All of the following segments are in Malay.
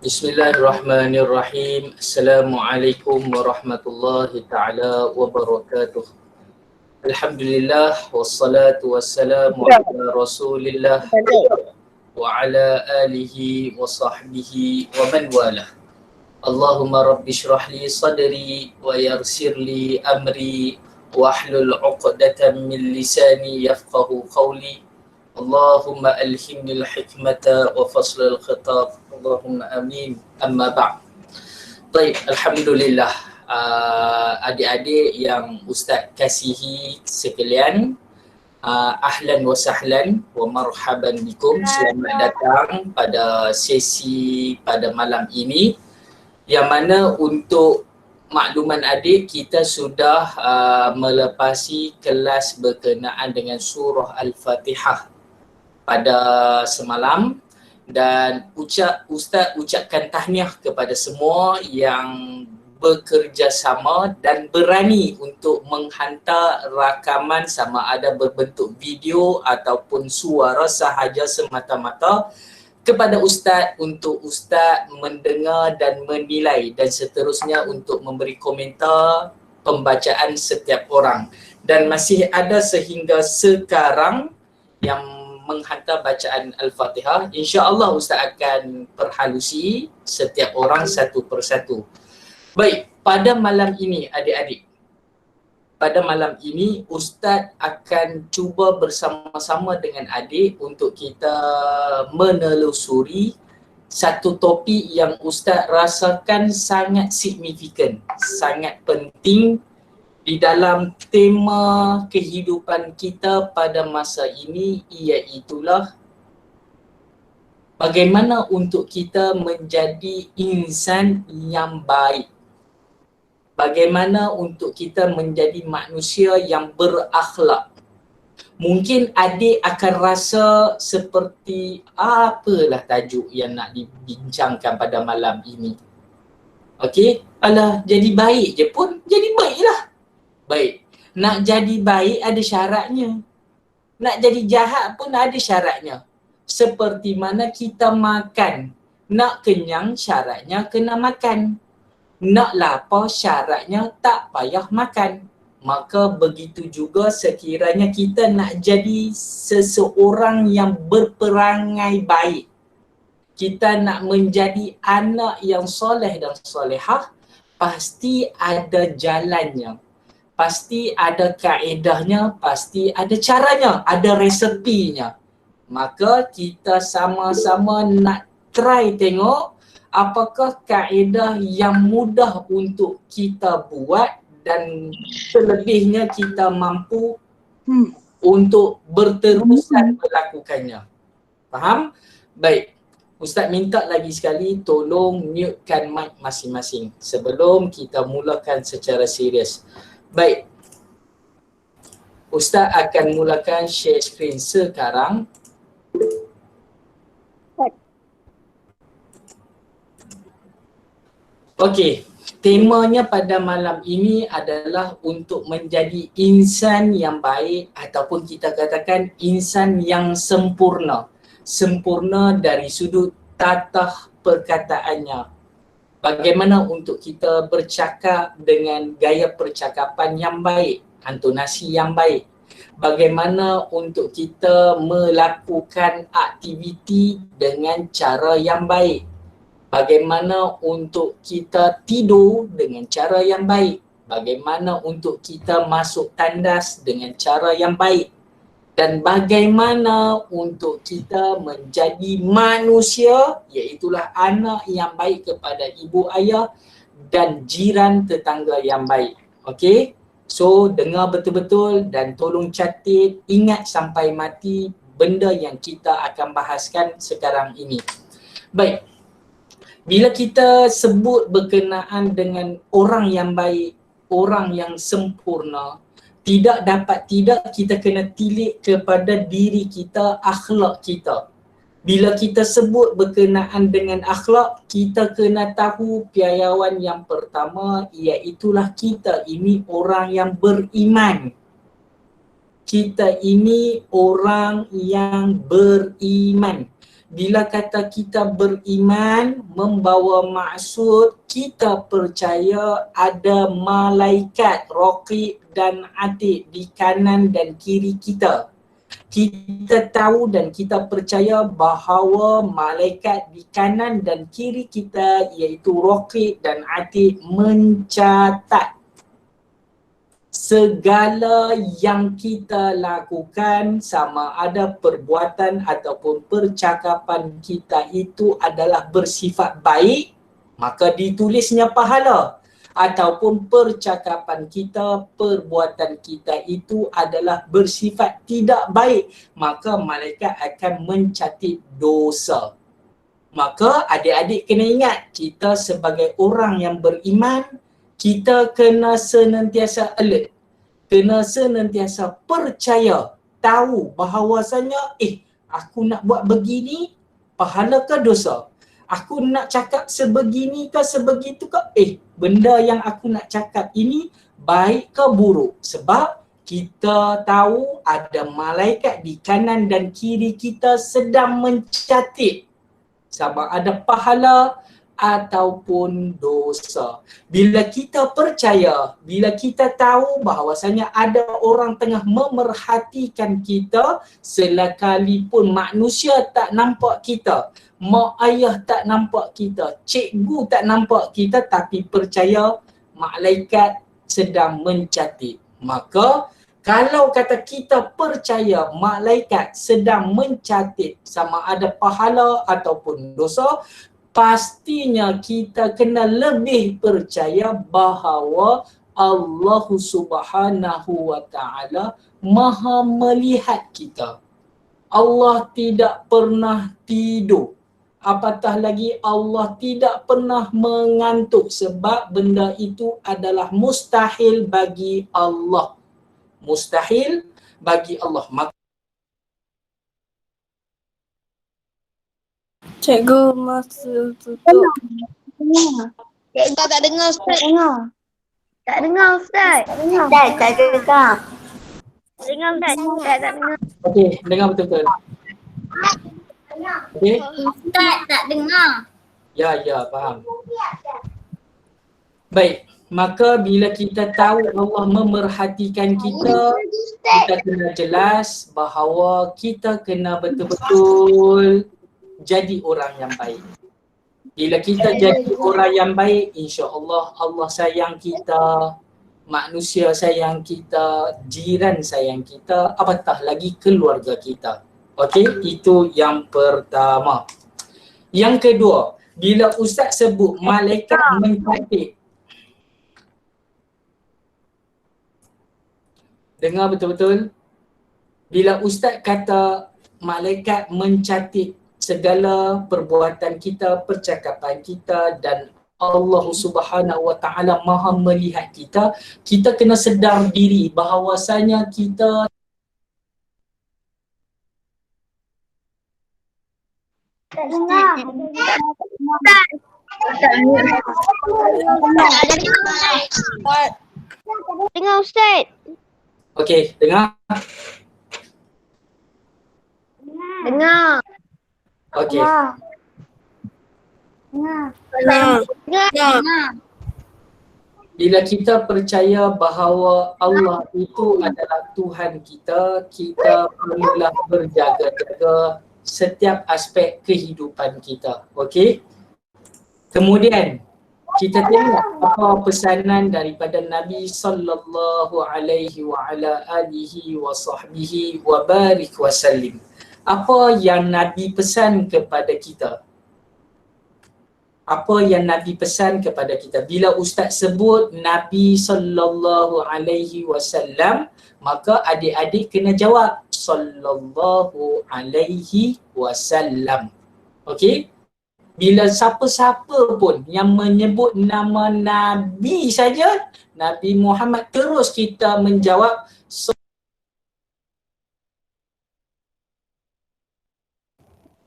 Bismillahirrahmanirrahim. Assalamualaikum warahmatullahi ta'ala wabarakatuh. Alhamdulillah wassalatu wassalamu ala Rasulillah wa ala alihi wa sahbihi wa man walah. Allahumma rabbi shrah li sadri wa yassir li amri wa hlul 'uqdatam min lisani yafqahu qawli. Allahumma alhimnil hikmata wa faslal khitab. Allahumma amin. Amma ba'd. Baik, alhamdulillah. Adik-adik yang Ustaz kasihi sekalian, ahlan wa sahlan wa marhaban bikum. Selamat datang pada sesi pada malam ini, yang mana untuk makluman adik, kita sudah melepasi kelas berkenaan dengan surah Al-Fatihah pada semalam, dan Ustaz ucapkan tahniah kepada semua yang bekerjasama dan berani untuk menghantar rakaman sama ada berbentuk video ataupun suara sahaja semata-mata kepada Ustaz untuk Ustaz mendengar dan menilai, dan seterusnya untuk memberi komentar pembacaan setiap orang. Dan masih ada sehingga sekarang yang menghantar bacaan Al-Fatihah. InsyaAllah Ustaz akan perhalusi setiap orang satu persatu. Baik, pada malam ini adik-adik, pada malam ini Ustaz akan cuba bersama-sama dengan adik untuk kita menelusuri satu topik yang Ustaz rasakan sangat signifikan, sangat penting di dalam tema kehidupan kita pada masa ini, iaitulah bagaimana untuk kita menjadi insan yang baik. Bagaimana untuk kita menjadi manusia yang berakhlak. Mungkin adik akan rasa seperti apalah tajuk yang nak dibincangkan pada malam ini. Okey, alah jadi baik je pun, jadi baiklah. Baik, nak jadi baik ada syaratnya. Nak jadi jahat pun ada syaratnya. Seperti mana kita makan, nak kenyang syaratnya kena makan. Nak lapar syaratnya tak payah makan. Maka begitu juga sekiranya kita nak jadi seseorang yang berperangai baik, kita nak menjadi anak yang soleh dan solehah, pasti ada jalannya. Pasti ada kaedahnya, pasti ada caranya, ada resepinya. Maka kita sama-sama nak try tengok apakah kaedah yang mudah untuk kita buat dan selebihnya kita mampu untuk berterusan melakukannya. Faham? Baik. Ustaz minta lagi sekali tolong mutekan mic masing-masing sebelum kita mulakan secara serius. Baik, Ustaz akan mulakan share screen sekarang. Okey, temanya pada malam ini adalah untuk menjadi insan yang baik, ataupun kita katakan insan yang sempurna. Sempurna dari sudut tatah perkataannya. Bagaimana untuk kita bercakap dengan gaya percakapan yang baik, intonasi yang baik. Bagaimana untuk kita melakukan aktiviti dengan cara yang baik. Bagaimana untuk kita tidur dengan cara yang baik. Bagaimana untuk kita masuk tandas dengan cara yang baik. Dan bagaimana untuk kita menjadi manusia, iaitulah anak yang baik kepada ibu ayah dan jiran tetangga yang baik. Okey? So dengar betul-betul dan tolong catat, ingat sampai mati benda yang kita akan bahaskan sekarang ini. Baik. Bila kita sebut berkenaan dengan orang yang baik, orang yang sempurna, tidak kita kena tilik kepada diri kita, akhlak kita. Bila kita sebut berkenaan dengan akhlak, kita kena tahu piayawan yang pertama, iaitulah kita ini orang yang beriman. Kita ini orang yang beriman. bila kata kita beriman membawa maksud kita percaya ada malaikat raqib dan atid di kanan dan kiri kita. Kita tahu dan kita percaya bahawa malaikat di kanan dan kiri kita iaitu raqib dan atid mencatat segala yang kita lakukan, sama ada perbuatan ataupun percakapan kita itu adalah bersifat baik, maka ditulisnya pahala. Ataupun percakapan kita, perbuatan kita itu adalah bersifat tidak baik, maka malaikat akan mencatat dosa. Maka adik-adik kena ingat, kita sebagai orang yang beriman, kita kena senantiasa alert, kena senantiasa percaya, tahu bahawasanya aku nak buat begini, pahala ke dosa? Aku nak cakap sebegini ke sebegitu ke? Benda yang aku nak cakap ini baik ke buruk? Sebab kita tahu ada malaikat di kanan dan kiri kita sedang mencatat sama ada pahala ataupun dosa. Bila kita percaya, bila kita tahu bahawasanya ada orang tengah memerhatikan kita, selakalipun manusia tak nampak kita, mak ayah tak nampak kita, cikgu tak nampak kita, tapi percaya malaikat sedang mencatat. Maka kalau kata kita percaya malaikat sedang mencatat sama ada pahala ataupun dosa, pastinya kita kena lebih percaya bahawa Allah Subhanahu wa ta'ala maha melihat kita. Allah tidak pernah tidur. Apatah lagi Allah tidak pernah mengantuk, sebab benda itu adalah mustahil bagi Allah. Mustahil bagi Allah. Cikgu masa tutup. Cikgu tak dengar Ustaz. Tak dengar Ustaz. Ustaz tak dengar. Dengar Ustaz. Tak dengar. Okey, dengar betul-betul. Okey? Ustaz tak dengar. Ya, faham. Baik, maka bila kita tahu Allah memerhatikan kita, kita kena jelas bahawa kita kena betul-betul jadi orang yang baik. Bila kita jadi orang yang baik, insya-Allah Allah sayang kita, manusia sayang kita, jiran sayang kita, apatah lagi keluarga kita. Okey, itu yang pertama. Yang kedua, bila ustaz sebut malaikat mencatat. Dengar betul-betul. Bila ustaz kata malaikat mencatat segala perbuatan kita, percakapan kita, dan Allah Subhanahu wa ta'ala maha melihat kita, kita kena sedar diri bahawasanya kita Dengar Ustaz. Okey, dengar? Dengar. Okey. Bila kita percaya bahawa Allah itu adalah Tuhan kita, kita perlulah berjaga-jaga setiap aspek kehidupan kita. Okey? Kemudian kita tengok apa pesanan daripada Nabi sallallahu alaihi wa ala alihi wa sahbihi wa barik wa sallim. Apa yang Nabi pesan kepada kita? Apa yang Nabi pesan kepada kita? Bila ustaz sebut Nabi sallallahu alaihi wasallam, maka adik-adik kena jawab sallallahu alaihi wasallam. Okey? Bila siapa-siapa pun yang menyebut nama Nabi saja, Nabi Muhammad, terus kita menjawab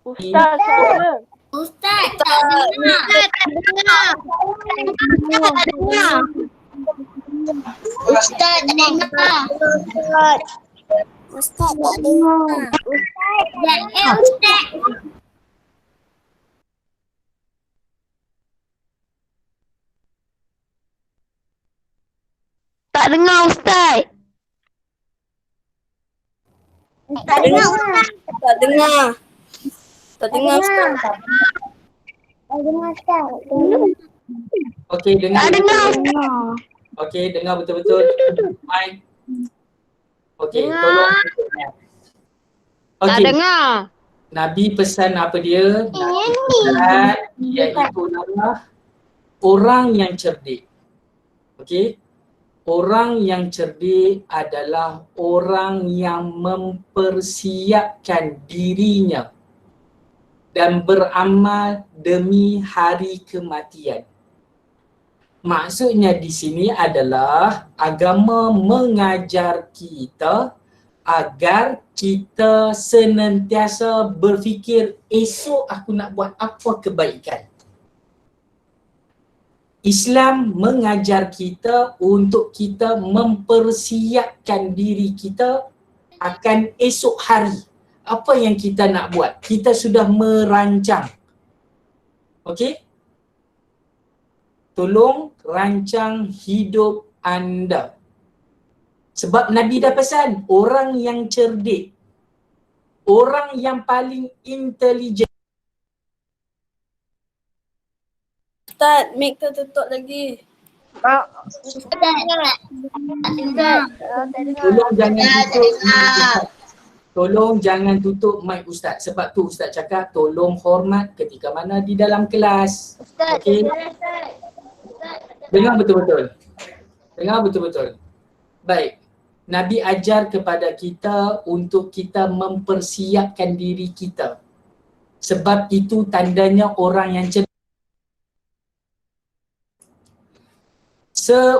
Ustaz siapa? Ustaz tak dengar. Ustaz tak dengar. Ustaz tak dengar. Ustaz. Tak dengar Ustaz. Tak dengar Ustaz. Tak dengar. Tak dengar Ustaz. Tak dengar Ustaz. Okey, dengar. Tak dengar. Okey, dengar betul-betul. Mic. Okey, Dengar. tolong. Tak Okey, dengar. Nabi pesan apa dia? Nabi pesan iaitu adalah orang yang cerdik. Okey. Orang yang cerdik adalah orang yang mempersiapkan dirinya dan beramal demi hari kematian. Maksudnya di sini adalah agama mengajar kita agar kita senantiasa berfikir esok aku nak buat apa kebaikan. Islam mengajar kita untuk kita mempersiapkan diri kita akan esok hari. Apa yang kita nak buat? Kita sudah merancang. Okey? Tolong rancang hidup anda. Sebab Nabi dah pesan, orang yang cerdik, orang yang paling intelijen. Ustaz, mic tu tutup lagi. Ustaz tak dengar. Tolong jangan tutup. Tolong jangan tutup mic Ustaz. Sebab tu Ustaz cakap tolong hormat ketika mana di dalam kelas. Ustaz, Okey. Dengar betul-betul. Dengar betul-betul. Baik. Nabi ajar kepada kita untuk kita mempersiapkan diri kita. Sebab itu tandanya orang yang cerdik. Okey,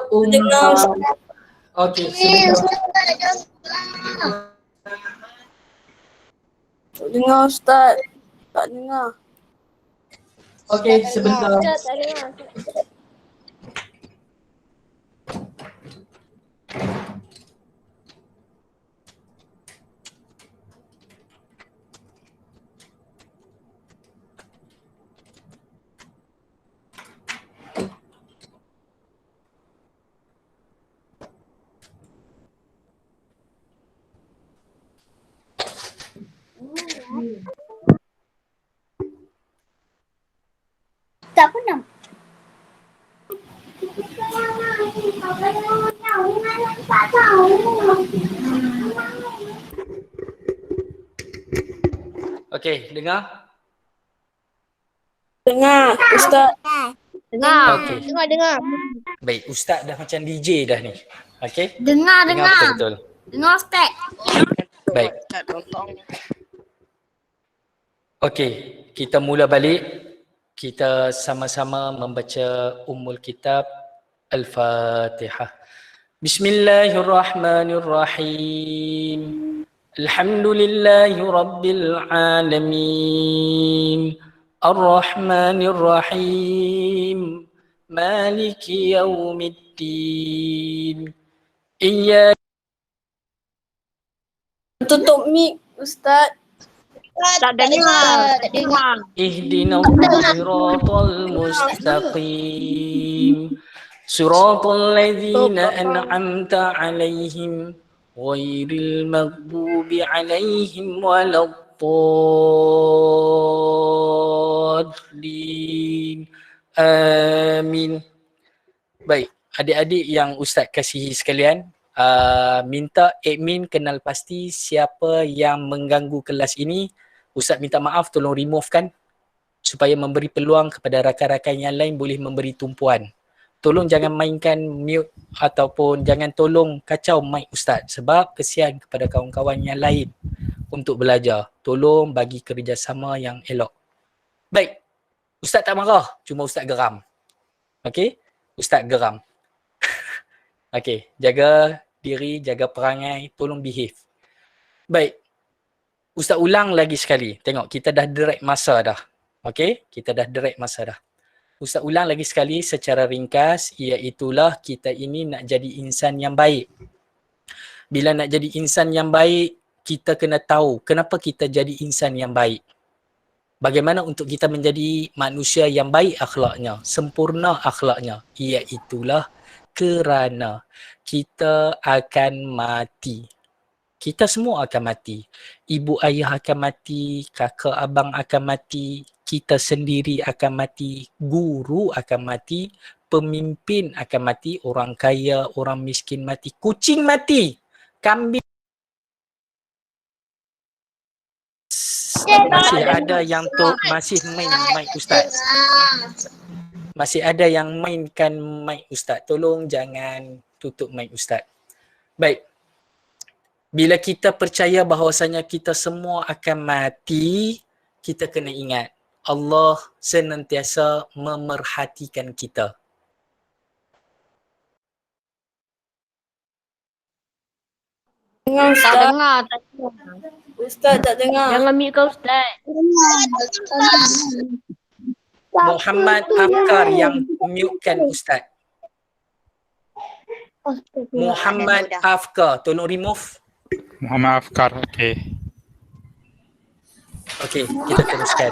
sebentar. Tak dengar Ustaz. Tak dengar. Okey, sebentar. tak dengar. Tak pernah. Okey, dengar? Dengar Ustaz. Dengar. Okey. Dengar. Baik, Ustaz dah macam DJ dah ni. Okey? Dengar. Dengar betul-betul. Dengar Ustaz. Baik. Okey, kita mula balik. Kita sama-sama membaca Ummul Kitab Al-Fatihah. Bismillahirrahmanirrahim. Alhamdulillahi Rabbil Alamin. Ar-Rahmanir-Rahim. Maliki Yawmiddin. Iyyaka Tutup mic Ustaz. Tak dengar. Tak dengar. ihdinas siratal mustaqim. Siratal ladzina an'amta 'alaihim ghairil maghdubi 'alaihim waladdallin. Amin. Baik, adik-adik yang Ustaz kasihi sekalian, minta admin kenal pasti siapa yang mengganggu kelas ini. Ustaz minta maaf, tolong removekan supaya memberi peluang kepada rakan-rakan yang lain boleh memberi tumpuan. Tolong jangan mainkan mute ataupun jangan tolong kacau mic Ustaz sebab kesian kepada kawan-kawan yang lain untuk belajar. Tolong bagi kerjasama yang elok. Baik, Ustaz tak marah, cuma Ustaz geram. Okey? Ustaz geram. Okey, jaga diri, jaga perangai, tolong behave. Baik, Ustaz ulang lagi sekali. Tengok, kita dah direct masa dah. Okey, kita dah direct masa dah. Ustaz ulang lagi sekali secara ringkas, iaitulah kita ini nak jadi insan yang baik. Bila nak jadi insan yang baik, kita kena tahu kenapa kita jadi insan yang baik. Bagaimana untuk kita menjadi manusia yang baik akhlaknya, sempurna akhlaknya, iaitulah kerana kita akan mati. Kita semua akan mati. Ibu ayah akan mati, kakak abang akan mati, kita sendiri akan mati, guru akan mati, pemimpin akan mati, orang kaya, orang miskin mati, kucing mati, kambing. Masih ada yang masih main mic Ustaz. Masih ada yang mainkan mic Ustaz. Tolong jangan tutup mic Ustaz. Baik. Bila kita percaya bahawasanya kita semua akan mati, kita kena ingat Allah senantiasa memerhatikan kita. Dengar Tak Ustaz. dengar. Tak dengar. Ustaz tak dengar. Jangan mute kau Ustaz. Muhammad Afkar yang mutekan Ustaz. Muhammad Afkar, tolong remove. Muhammad Afkar, okey. Okey, kita teruskan.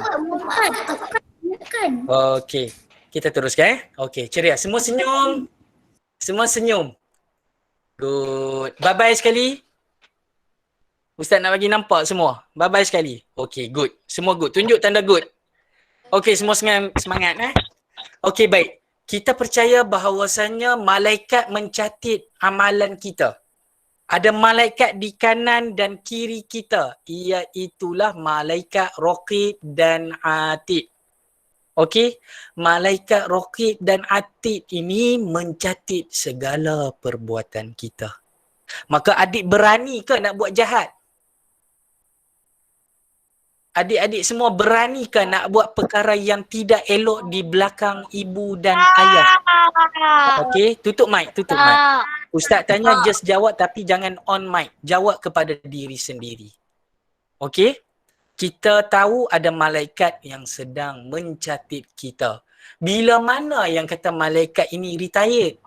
Okey, kita teruskan. Okey, ceria. Semua senyum. Semua senyum. Good. Bye-bye sekali. Ustaz nak bagi nampak semua. Bye-bye sekali. Okey, good. Semua good. Tunjuk tanda good. Okey, semua semangat Okey, baik. Kita percaya bahawasanya malaikat mencatat amalan kita. Ada malaikat di kanan dan kiri kita. Iaitulah malaikat Raqib dan Atid. Okey, malaikat Raqib dan Atid ini mencatat segala perbuatan kita. Maka adik berani ke nak buat jahat? Adik-adik semua berani ke nak buat perkara yang tidak elok di belakang ibu dan ayah? Okey, tutup mic, tutup mic. Ustaz tanya just jawab tapi jangan on mic. Jawab kepada diri sendiri. Okey? Kita tahu ada malaikat yang sedang mencatat kita. Bila mana yang kata malaikat ini retired?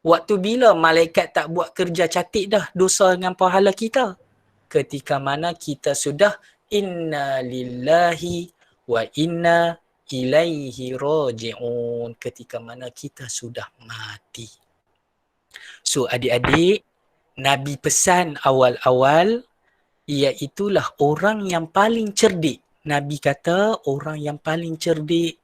Waktu bila malaikat tak buat kerja catat dah dosa dengan pahala kita? Ketika mana kita sudah inna lillahi wa inna ilaihi raji'un. Ketika mana kita sudah mati. So adik-adik, Nabi pesan awal-awal, iaitulah orang yang paling cerdik. Nabi kata orang yang paling cerdik,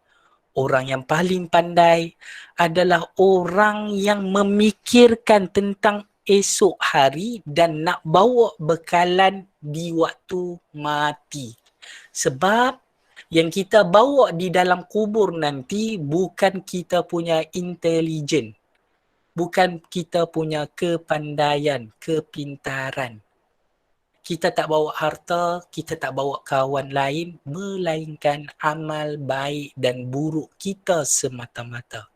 orang yang paling pandai adalah orang yang memikirkan tentang esok hari dan nak bawa bekalan di waktu mati. Sebab yang kita bawa di dalam kubur nanti bukan kita punya intelijen. Bukan kita punya kepandaian, kepintaran. Kita tak bawa harta, kita tak bawa kawan lain, melainkan amal baik dan buruk kita semata-mata.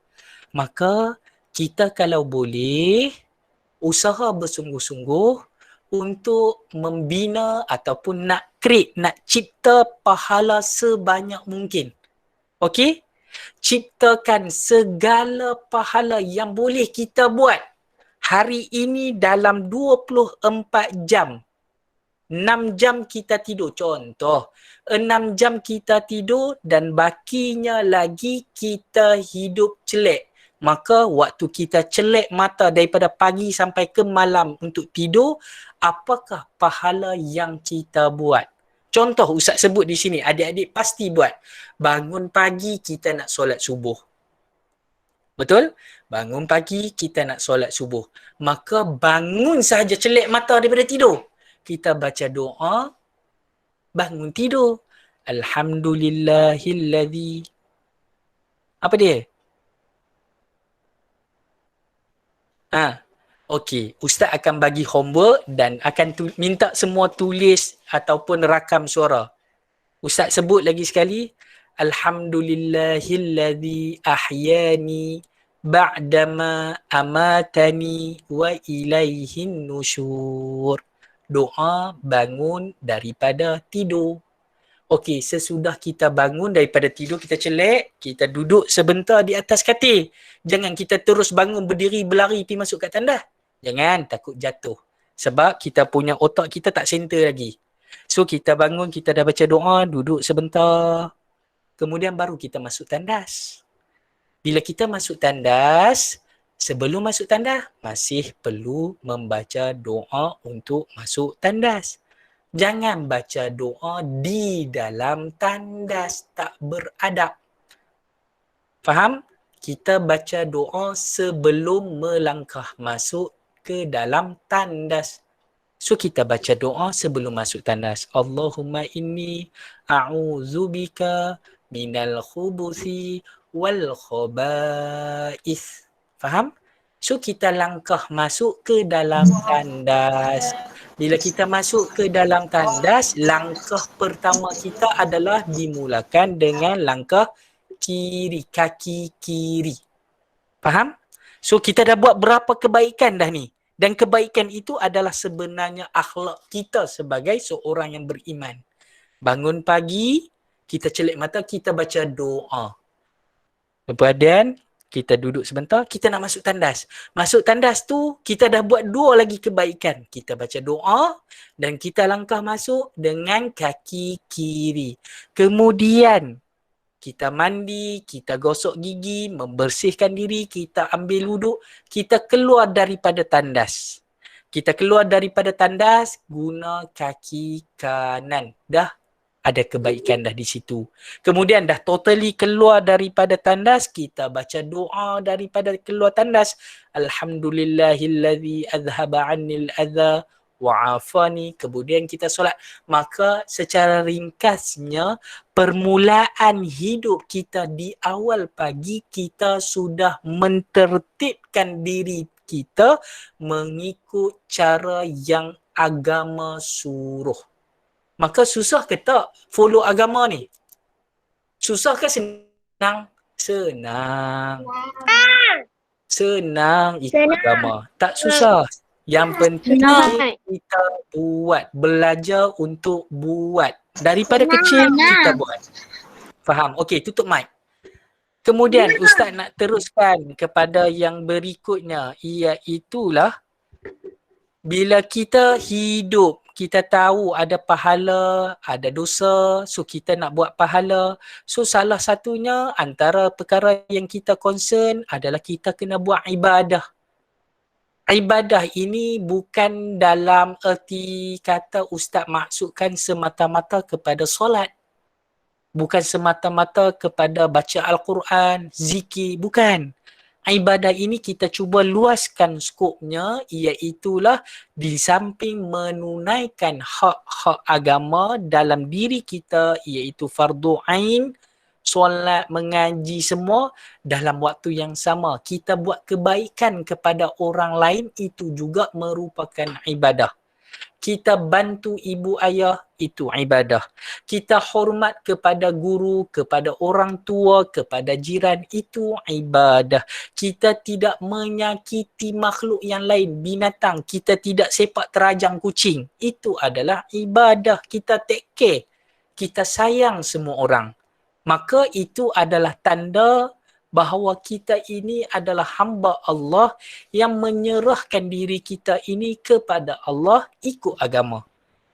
Maka kita kalau boleh usaha bersungguh-sungguh untuk membina ataupun nak create, nak cipta pahala sebanyak mungkin. Okey? Ciptakan segala pahala yang boleh kita buat hari ini dalam 24 jam. 6 jam kita tidur. Contoh, 6 jam kita tidur dan bakinya lagi kita hidup celek. Maka waktu kita celek mata daripada pagi sampai ke malam untuk tidur, apakah pahala yang kita buat? Contoh Ustaz sebut di sini, adik-adik pasti buat. Bangun pagi kita nak solat subuh. Betul? Bangun pagi kita nak solat subuh. Maka bangun sahaja celek mata daripada tidur. Kita baca doa, bangun tidur. Alhamdulillahilladzi. Apa dia? Okey, Ustaz akan bagi homework dan akan minta semua tulis ataupun rakam suara. Ustaz sebut lagi sekali. Alhamdulillahilladzi ahyani ba'dama amatani wa ilaihin nusyur. Doa bangun daripada tidur. Okey, sesudah kita bangun daripada tidur, kita celek, kita duduk sebentar di atas katil. Jangan kita terus bangun berdiri berlari pergi masuk kat tandas. Jangan, takut jatuh. Sebab kita punya otak kita tak center lagi. So kita bangun, kita dah baca doa, duduk sebentar. Kemudian baru kita masuk tandas. Bila kita masuk tandas, Sebelum masuk tandas, masih perlu membaca doa untuk masuk tandas. Jangan baca doa di dalam tandas, tak beradab. Faham? Kita baca doa sebelum melangkah masuk ke dalam tandas. So kita baca doa sebelum masuk tandas. Allahumma inni a'udzubika minal khubuthi wal khaba'ith. Faham? So kita langkah masuk ke dalam tandas. Bila kita masuk ke dalam tandas, langkah pertama kita adalah dimulakan dengan langkah kiri, kaki kiri. Faham? So kita dah buat berapa kebaikan dah ni. Dan kebaikan itu adalah sebenarnya akhlak kita sebagai seorang yang beriman. Bangun pagi, kita celik mata, kita baca doa. Kemudian kita duduk sebentar, kita nak masuk tandas. Masuk tandas tu, kita dah buat dua lagi kebaikan. Kita baca doa dan kita langkah masuk dengan kaki kiri. Kemudian kita mandi, kita gosok gigi, membersihkan diri, kita ambil wuduk, kita keluar daripada tandas. Kita keluar daripada tandas, guna kaki kanan. Dah ada kebaikan dah di situ. Kemudian dah totally keluar daripada tandas, kita baca doa daripada keluar tandas. Alhamdulillahillazi azhaba annil adha wa'afani. Kemudian kita solat. Maka secara ringkasnya, permulaan hidup kita di awal pagi, kita sudah mentertibkan diri kita mengikut cara yang agama suruh. Maka susah ke tak follow agama ni? Susah ke senang? Senang. Senang ikut agama. Tak susah. Yang penting kita buat. Belajar untuk buat. Daripada kecil kita buat. Faham? Okey, tutup mic. Kemudian Ustaz nak teruskan kepada yang berikutnya. Iaitulah bila kita hidup, kita tahu ada pahala, ada dosa, so kita nak buat pahala. So salah satunya antara perkara yang kita concern adalah kita kena buat ibadah. Ibadah ini bukan dalam erti kata Ustaz maksudkan semata-mata kepada solat. Bukan semata-mata kepada baca Al-Quran, zikir, bukan. Ibadah ini kita cuba luaskan skopnya, iaitulah di samping menunaikan hak-hak agama dalam diri kita, iaitu fardu ain, solat, mengaji, semua dalam waktu yang sama. Kita buat kebaikan kepada orang lain, itu juga merupakan ibadah. Kita bantu ibu ayah, itu ibadah. Kita hormat kepada guru, kepada orang tua, kepada jiran, itu ibadah. Kita tidak menyakiti makhluk yang lain, binatang. Kita tidak sepak terajang kucing. Itu adalah ibadah. Kita take care. Kita sayang semua orang. Maka itu adalah tanda bahawa kita ini adalah hamba Allah yang menyerahkan diri kita ini kepada Allah ikut agama.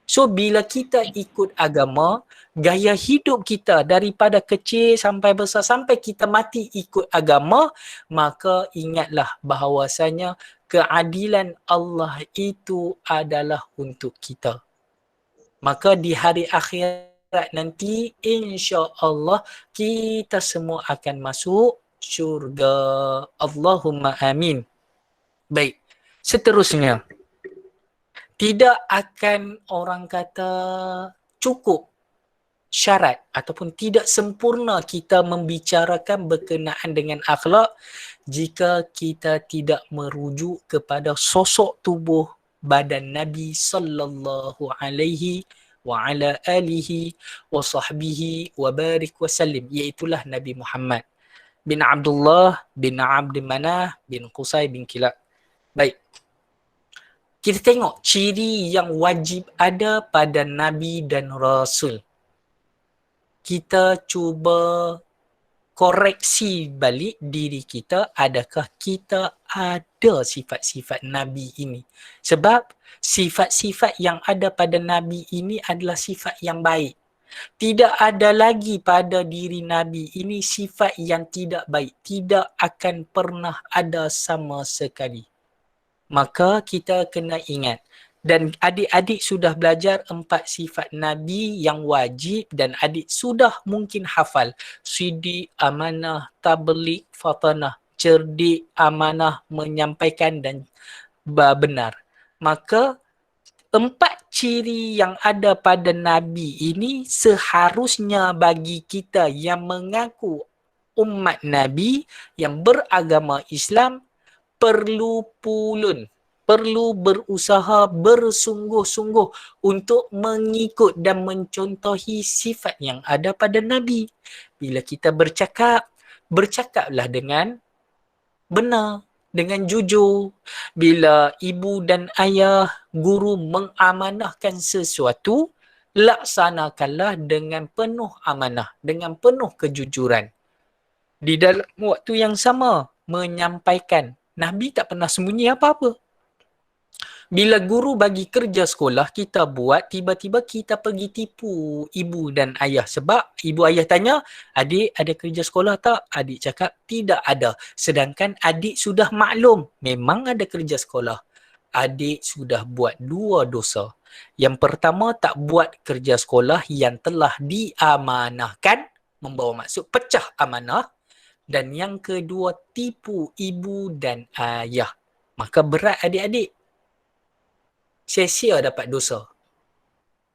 So bila kita ikut agama, gaya hidup kita daripada kecil sampai besar, sampai kita mati ikut agama, maka ingatlah bahawasanya keadilan Allah itu adalah untuk kita. Maka di hari akhirat nanti, insya-Allah kita semua akan masuk syurga. Allahumma amin. Baik, seterusnya. Tidak akan orang kata cukup syarat ataupun tidak sempurna kita membicarakan berkenaan dengan akhlak jika kita tidak merujuk kepada sosok tubuh badan Nabi sallallahu alaihi wa ala alihi wa sahbihi wa barik wa sallim, iaitulah Nabi Muhammad bin Abdullah bin Abd Manaf bin Qusay bin Kilab. Baik. Kita tengok ciri yang wajib ada pada Nabi dan Rasul. Kita cuba koreksi balik diri kita, adakah kita ada sifat-sifat Nabi ini? Sebab sifat-sifat yang ada pada Nabi ini adalah sifat yang baik. Tidak ada lagi pada diri Nabi ini sifat yang tidak baik. Tidak akan pernah ada sama sekali. Maka kita kena ingat. Dan adik-adik sudah belajar 4 sifat Nabi yang wajib dan adik sudah mungkin hafal. Sidik, amanah, tabligh, fatanah. Cerdik, amanah, menyampaikan dan benar. Maka 4 ciri yang ada pada Nabi ini seharusnya bagi kita yang mengaku umat Nabi yang beragama Islam perlu berusaha bersungguh-sungguh untuk mengikut dan mencontohi sifat yang ada pada Nabi. Bila kita bercakaplah dengan benar, dengan jujur. Bila ibu dan ayah, guru mengamanahkan sesuatu, laksanakanlah dengan penuh amanah, dengan penuh kejujuran. Di dalam waktu yang sama, menyampaikan. Nabi tak pernah sembunyi apa-apa. Bila guru bagi kerja sekolah, kita buat, tiba-tiba kita pergi tipu ibu dan ayah. Sebab ibu ayah tanya, adik ada kerja sekolah tak? Adik cakap, tidak ada. Sedangkan adik sudah maklum, memang ada kerja sekolah. Adik sudah buat 2 dosa. Yang pertama, tak buat kerja sekolah yang telah diamanahkan, membawa maksud pecah amanah. Dan yang kedua, tipu ibu dan ayah. Maka berat adik-adik. Sia-sia dapat dosa.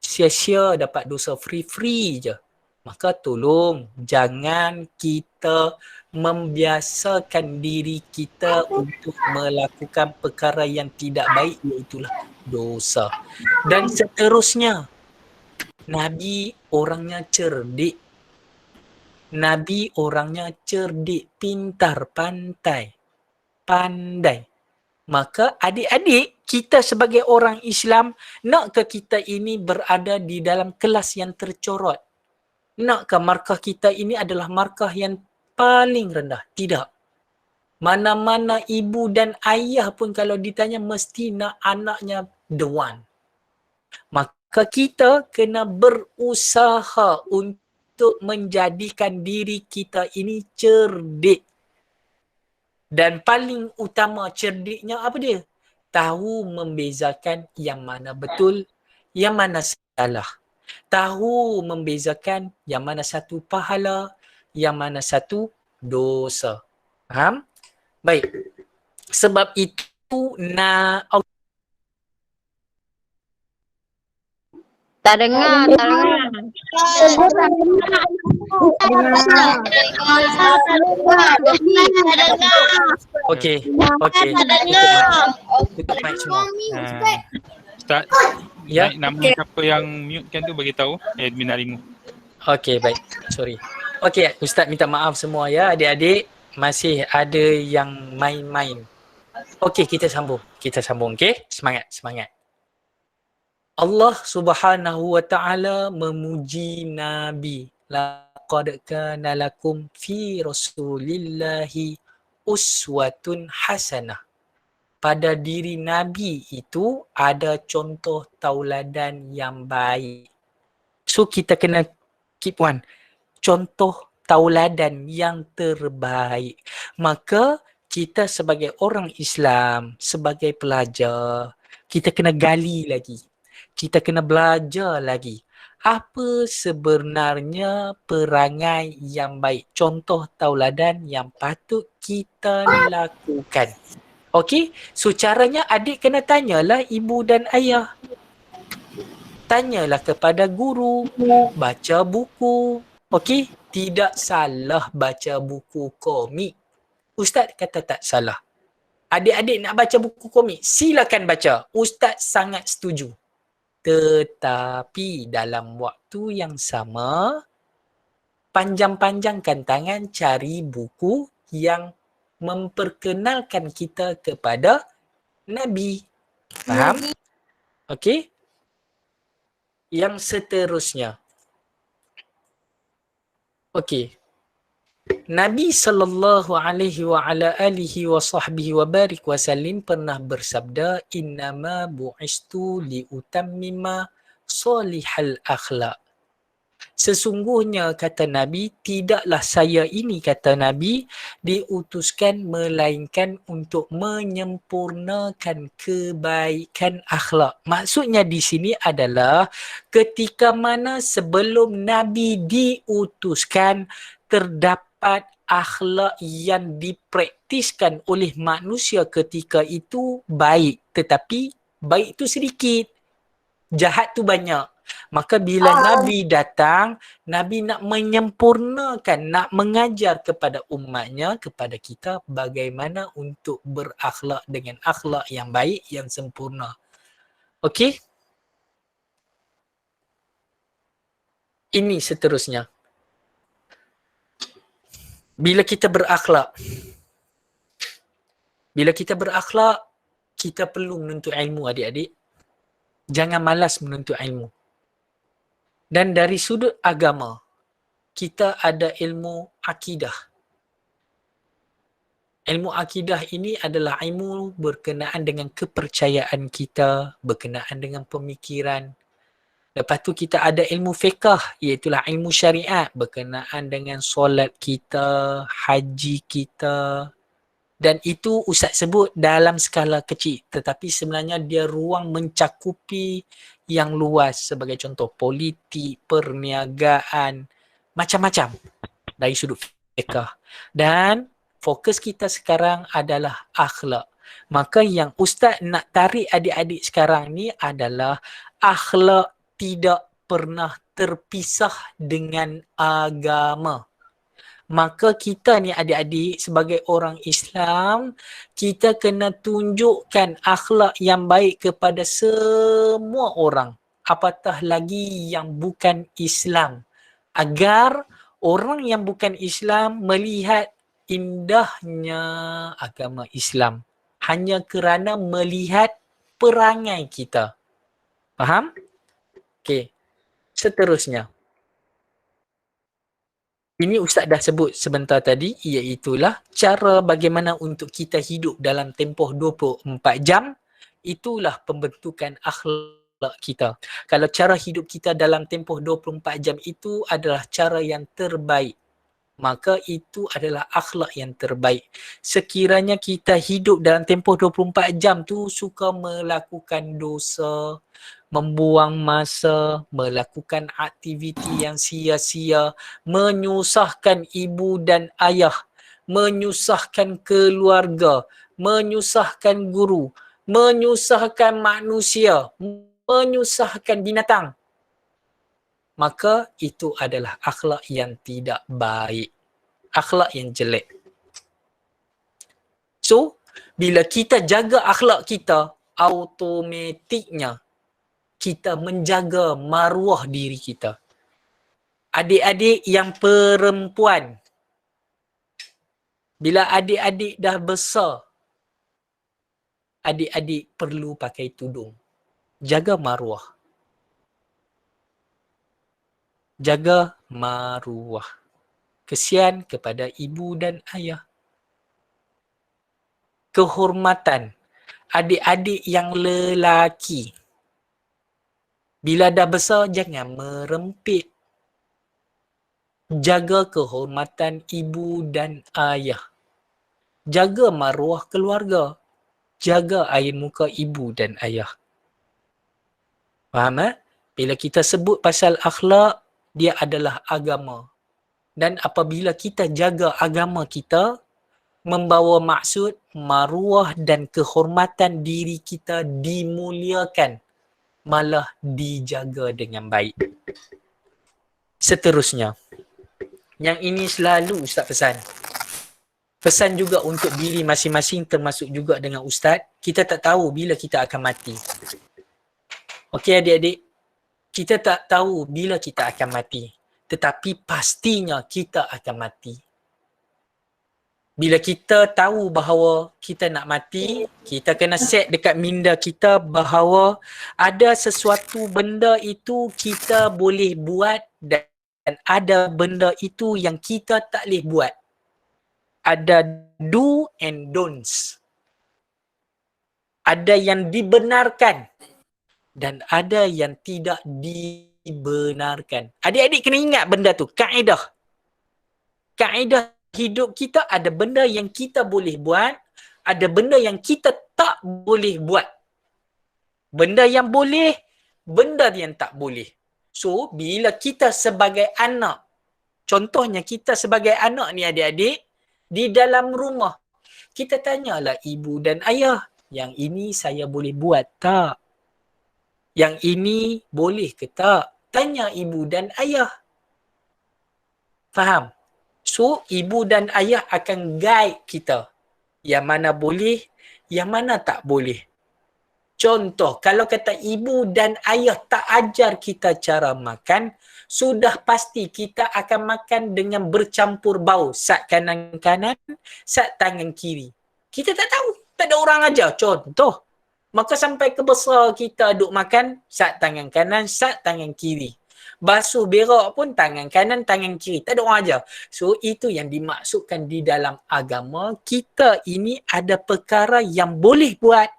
Sia-sia dapat dosa free-free je. Maka tolong jangan kita membiasakan diri kita untuk melakukan perkara yang tidak baik, iaitulah dosa. Dan seterusnya, Nabi orangnya cerdik. Nabi orangnya cerdik, pintar, pandai. Maka adik-adik, kita sebagai orang Islam, nakkah kita ini berada di dalam kelas yang tercorot? Nakkah markah kita ini adalah markah yang paling rendah? Tidak. Mana-mana ibu dan ayah pun kalau ditanya mesti nak anaknya the one. Maka kita kena berusaha untuk menjadikan diri kita ini cerdik. Dan paling utama cerdiknya apa dia? Tahu membezakan yang mana betul, yang mana salah. Tahu membezakan yang mana satu pahala, yang mana satu dosa. Faham? Baik. Sebab itu Tak dengar. Okey. Tutup mic semua. Ustaz, Ya. nama siapa yang mute kan tu bagi tahu admin nak remove. Okey, baik. Sorry. Okey, Ustaz minta maaf semua ya adik-adik. Masih ada yang main-main. Okey, kita sambung. Okey? Semangat. Allah Subhanahu wa taala memuji Nabi. Laqad kana lakum fi Rasulillahi uswatun hasanah. Pada diri Nabi itu ada contoh tauladan yang baik. So kita kena keep one. Contoh tauladan yang terbaik. Maka kita sebagai orang Islam, sebagai pelajar, kita kena gali lagi. Kita kena belajar lagi. Apa sebenarnya perangai yang baik? Contoh tauladan yang patut kita lakukan. Okey? So caranya adik kena tanyalah ibu dan ayah. Tanyalah kepada guru. Baca buku. Okey? Tidak salah baca buku komik. Ustaz kata tak salah. Adik-adik nak baca buku komik, silakan baca. Ustaz sangat setuju. Tetapi dalam waktu yang sama, panjang-panjangkan tangan cari buku yang memperkenalkan kita kepada Nabi. Faham? Okey? Yang seterusnya. Okey. Nabi sallallahu alaihi wa ala alihi wa sahbihi wa barik wasallim pernah bersabda, innama bu'istu li utammima salihal akhlaq. Sesungguhnya kata Nabi, tidaklah saya ini kata Nabi diutuskan melainkan untuk menyempurnakan kebaikan akhlak. Maksudnya di sini adalah ketika mana sebelum Nabi diutuskan terdapat akhlak yang dipraktiskan oleh manusia ketika itu baik, tetapi baik itu sedikit, jahat tu banyak. Maka bila Nabi datang, Nabi nak menyempurnakan, nak mengajar kepada umatnya, kepada kita bagaimana untuk berakhlak dengan akhlak yang baik, yang sempurna. Okey? Ini seterusnya. Bila kita berakhlak, kita perlu menuntut ilmu adik-adik. Jangan malas menuntut ilmu. Dan dari sudut agama, kita ada ilmu akidah. Ilmu akidah ini adalah ilmu berkenaan dengan kepercayaan kita, berkenaan dengan pemikiran. Lepas tu kita ada ilmu fiqh, iaitulah ilmu syariat, berkenaan dengan solat kita, haji kita. Dan itu Ustaz sebut dalam skala kecil, tetapi sebenarnya dia ruang mencakupi yang luas, sebagai contoh politik, perniagaan, macam-macam dari sudut fiqh. Dan fokus kita sekarang adalah akhlak. Maka yang Ustaz nak tarik adik-adik sekarang ni adalah akhlak tidak pernah terpisah dengan agama. Maka kita ni adik-adik sebagai orang Islam, kita kena tunjukkan akhlak yang baik kepada semua orang, apatah lagi yang bukan Islam, agar orang yang bukan Islam melihat indahnya agama Islam hanya kerana melihat perangai kita. Faham? Okey. Seterusnya. Ini Ustaz dah sebut sebentar tadi, iaitulah cara bagaimana untuk kita hidup dalam tempoh 24 jam. Itulah pembentukan akhlak kita. Kalau cara hidup kita dalam tempoh 24 jam itu adalah cara yang terbaik, maka itu adalah akhlak yang terbaik. Sekiranya kita hidup dalam tempoh 24 jam tu suka melakukan dosa, membuang masa, melakukan aktiviti yang sia-sia, menyusahkan ibu dan ayah, menyusahkan keluarga, menyusahkan guru, menyusahkan manusia, menyusahkan binatang, maka itu adalah akhlak yang tidak baik, akhlak yang jelek. So, bila kita jaga akhlak kita, automatiknya kita menjaga maruah diri kita. Adik-adik yang perempuan, bila adik-adik dah besar, adik-adik perlu pakai tudung. Jaga maruah. Jaga maruah. Kesian kepada ibu dan ayah. Kehormatan. Adik-adik yang lelaki, bila dah besar jangan merempit. Jaga kehormatan ibu dan ayah. Jaga maruah keluarga. Jaga air muka ibu dan ayah. Faham? Bila kita sebut pasal akhlak, dia adalah agama. Dan apabila kita jaga agama kita, membawa maksud maruah dan kehormatan diri kita dimuliakan, malah dijaga dengan baik. Seterusnya, yang ini selalu Ustaz pesan. Pesan juga untuk diri masing-masing, termasuk juga dengan Ustaz. Kita tak tahu bila kita akan mati. Okey adik-adik, kita tak tahu bila kita akan mati. Tetapi pastinya kita akan mati. Bila kita tahu bahawa kita nak mati, kita kena set dekat minda kita bahawa ada sesuatu benda itu kita boleh buat dan ada benda itu yang kita tak boleh buat. Ada do and don'ts. Ada yang dibenarkan dan ada yang tidak dibenarkan. dibenarkan. Adik-adik kena ingat benda tu, kaedah. Kaedah hidup kita ada benda yang kita boleh buat, ada benda yang kita tak boleh buat. Benda yang boleh, benda yang tak boleh. So, bila kita sebagai anak, contohnya kita sebagai anak ni adik-adik, di dalam rumah, kita tanyalah ibu dan ayah, yang ini saya boleh buat tak? Yang ini boleh ke tak? Tanya ibu dan ayah. Faham? So, ibu dan ayah akan guide kita. Yang mana boleh, yang mana tak boleh. Contoh, kalau kata ibu dan ayah tak ajar kita cara makan, sudah pasti kita akan makan dengan bercampur bau. Sat kanan-kanan, sat tangan kiri. Kita tak tahu. Tak ada orang ajar. Contoh. Maka sampai ke besar kita duk makan, sat tangan kanan, sat tangan kiri. Basuh berak pun tangan kanan, tangan kiri. Tak ada orang ajar. So, itu yang dimaksudkan di dalam agama. Kita ini ada perkara yang boleh buat.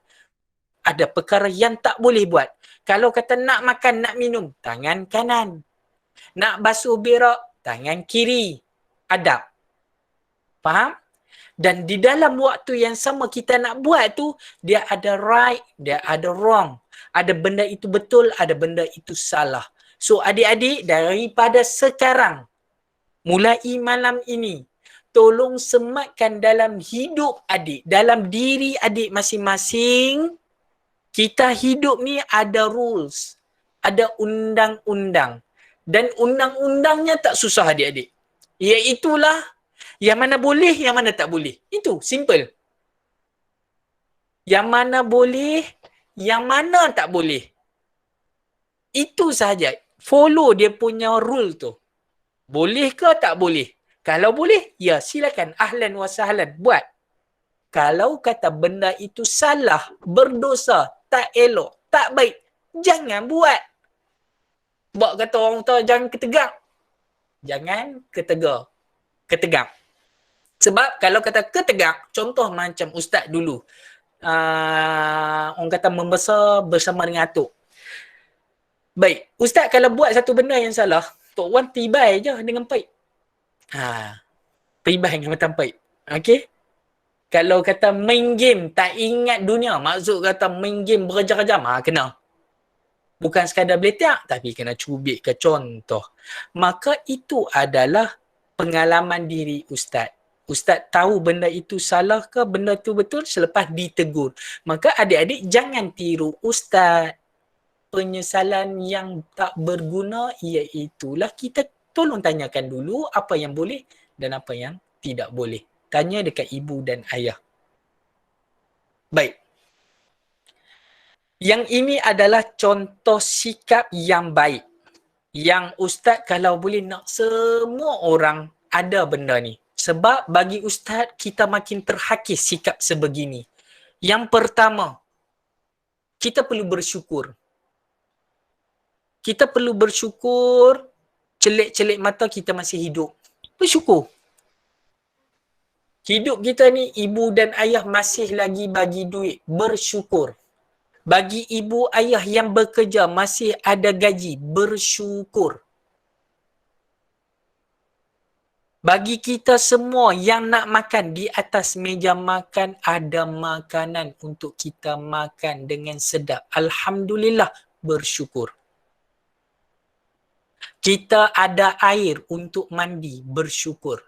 Ada perkara yang tak boleh buat. Kalau kata nak makan, nak minum, tangan kanan. Nak basuh berak, tangan kiri. Adab. Faham? Dan di dalam waktu yang sama kita nak buat tu, dia ada right, dia ada wrong. Ada benda itu betul, ada benda itu salah. So adik-adik, daripada sekarang, mulai malam ini, tolong sematkan dalam hidup adik, dalam diri adik masing-masing. Kita hidup ni ada rules, ada undang-undang. Dan undang-undangnya tak susah adik-adik. Iaitulah yang mana boleh, yang mana tak boleh. Itu, simple. Yang mana boleh, yang mana tak boleh. Itu sahaja. Follow dia punya rule tu. Boleh ke tak boleh? Kalau boleh, ya silakan. Ahlan wa sahlan. Buat. Kalau kata benda itu salah, berdosa, tak elok, tak baik, jangan buat. Buat kata orang tu jangan ketegak. Jangan ketegak. Sebab kalau kata ketegak, contoh macam ustaz dulu. Orang kata membesar bersama dengan atuk. Baik, ustaz kalau buat satu benda yang salah, Tok Wan tibai je dengan paip. Tibai dengan macam paip. Okey? Kalau kata main game tak ingat dunia, maksud kata main game berjam-jam, kena. Bukan sekadar beletak, tapi kena cubit ke contoh. Maka itu adalah pengalaman diri ustaz. Ustaz tahu benda itu salah ke, benda itu betul selepas ditegur. Maka adik-adik jangan tiru ustaz. Penyesalan yang tak berguna, iaitulah kita tolong tanyakan dulu apa yang boleh dan apa yang tidak boleh. Tanya dekat ibu dan ayah. Baik. Yang ini adalah contoh sikap yang baik. Yang ustaz kalau boleh nak semua orang ada benda ni. Sebab bagi ustaz kita makin terhakis sikap sebegini. Yang pertama, kita perlu bersyukur. Kita perlu bersyukur celik-celik mata kita masih hidup. Bersyukur. Hidup kita ni ibu dan ayah masih lagi bagi duit. Bersyukur. Bagi ibu ayah yang bekerja masih ada gaji. Bersyukur. Bagi kita semua yang nak makan di atas meja makan ada makanan untuk kita makan dengan sedap. Alhamdulillah, bersyukur. Kita ada air untuk mandi, bersyukur.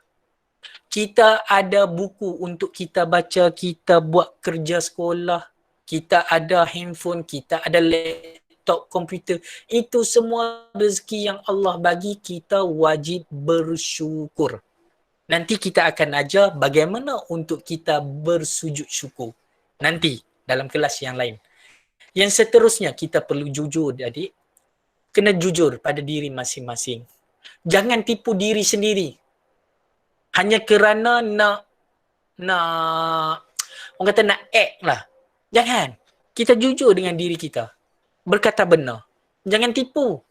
Kita ada buku untuk kita baca, kita buat kerja sekolah, kita ada handphone, kita ada laptop, komputer. Itu semua rezeki yang Allah bagi, kita wajib bersyukur. Nanti kita akan ajar bagaimana untuk kita bersujud syukur. Nanti dalam kelas yang lain. Yang seterusnya kita perlu jujur adik. Kena jujur pada diri masing-masing. Jangan tipu diri sendiri. Hanya kerana nak orang kata nak act lah. Jangan. Kita jujur dengan diri kita. Berkata benar. Jangan tipu.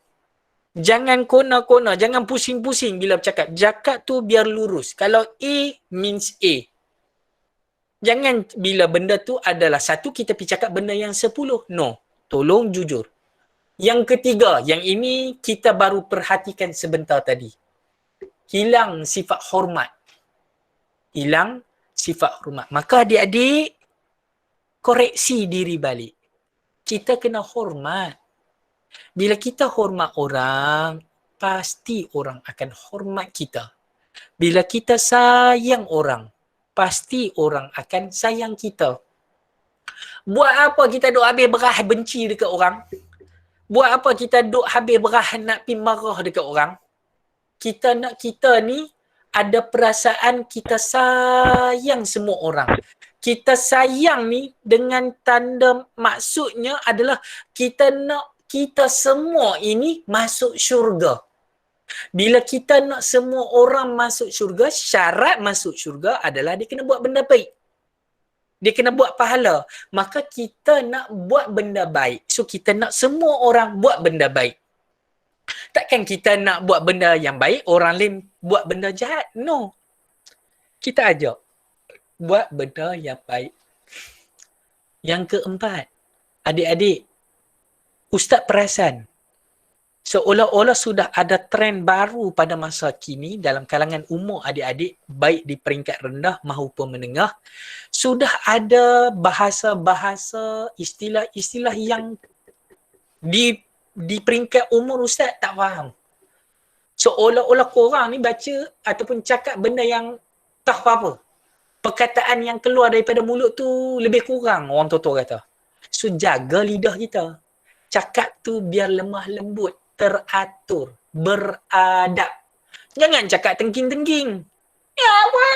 Jangan kona-kona. Jangan pusing-pusing bila bercakap. Cakap tu biar lurus. Kalau A means A. Jangan bila benda tu adalah satu kita pergi cakap benda yang 10. No. Tolong jujur. Yang ketiga, yang ini kita baru perhatikan sebentar tadi. Hilang sifat hormat. Hilang sifat hormat. Maka adik-adik, koreksi diri balik. Kita kena hormat. Bila kita hormat orang, pasti orang akan hormat kita. Bila kita sayang orang, pasti orang akan sayang kita. Buat apa kita duk habis berah benci dekat orang? Buat apa kita duk habis berah nak pergi marah dekat orang? Kita nak kita ni ada perasaan kita sayang semua orang. Kita sayang ni dengan tanda maksudnya adalah kita nak kita semua ini masuk syurga. Bila kita nak semua orang masuk syurga, syarat masuk syurga adalah dia kena buat benda baik. Dia kena buat pahala. Maka kita nak buat benda baik. So kita nak semua orang buat benda baik. Takkan kita nak buat benda yang baik, orang lain buat benda jahat? No. Kita ajak buat benda yang baik. Yang keempat, adik-adik, Ustaz perasan seolah-olah sudah ada trend baru pada masa kini dalam kalangan umur adik-adik, baik di peringkat rendah maupun menengah, sudah ada bahasa-bahasa, istilah-istilah yang di peringkat umur Ustaz tak faham. Seolah-olah korang ni baca ataupun cakap benda yang tak apa-apa. Perkataan yang keluar daripada mulut tu lebih kurang, orang tua-tua kata. So jaga lidah kita. Cakap tu biar lemah lembut, teratur, beradab. Jangan cakap tengking-tengking. Ya apa?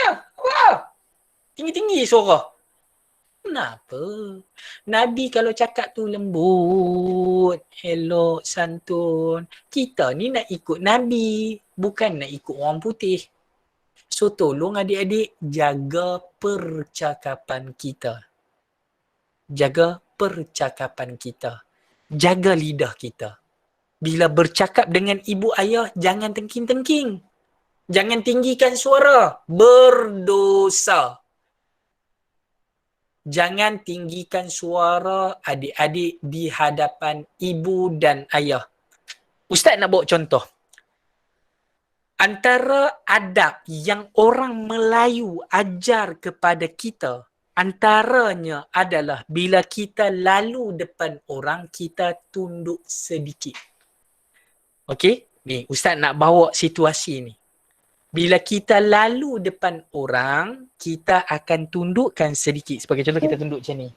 Tinggi-tinggi suara. Kenapa? Nabi kalau cakap tu lembut, elok, santun. Kita ni nak ikut Nabi, bukan nak ikut orang putih. So tolong adik-adik jaga percakapan kita. Jaga percakapan kita. Jaga lidah kita. Bila bercakap dengan ibu ayah, jangan tengking-tengking. Jangan tinggikan suara. Berdosa. Jangan tinggikan suara adik-adik di hadapan ibu dan ayah. Ustaz nak bawa contoh. Antara adab yang orang Melayu ajar kepada kita, antaranya adalah bila kita lalu depan orang, kita tunduk sedikit. Okey? Ni, Ustaz nak bawa situasi ni. Bila kita lalu depan orang, kita akan tundukkan sedikit. Sebagai contoh, kita tunduk macam ni.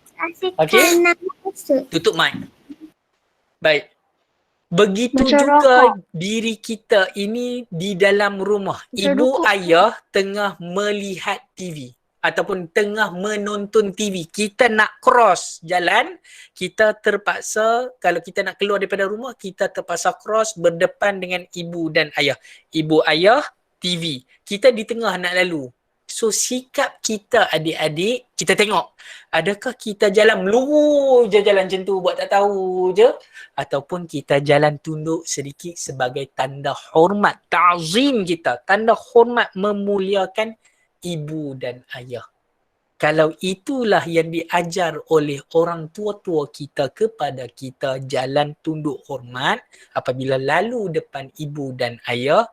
Okey? Tutup mic. Baik. Begitu Macam juga rokok. diri kita ini di dalam rumah. Ibu ayah tengah melihat TV ataupun tengah menonton TV. Kita nak cross jalan, kita terpaksa, kalau kita nak keluar daripada rumah, kita terpaksa cross berdepan dengan ibu dan ayah. Ibu ayah, TV. Kita di tengah nak lalu. So sikap kita adik-adik, kita tengok. Adakah kita jalan melurus je jalan macam tu buat tak tahu je? Ataupun kita jalan tunduk sedikit sebagai tanda hormat, ta'zim kita. Tanda hormat memuliakan ibu dan ayah. Kalau itulah yang diajar oleh orang tua-tua kita kepada kita, jalan tunduk hormat apabila lalu depan ibu dan ayah,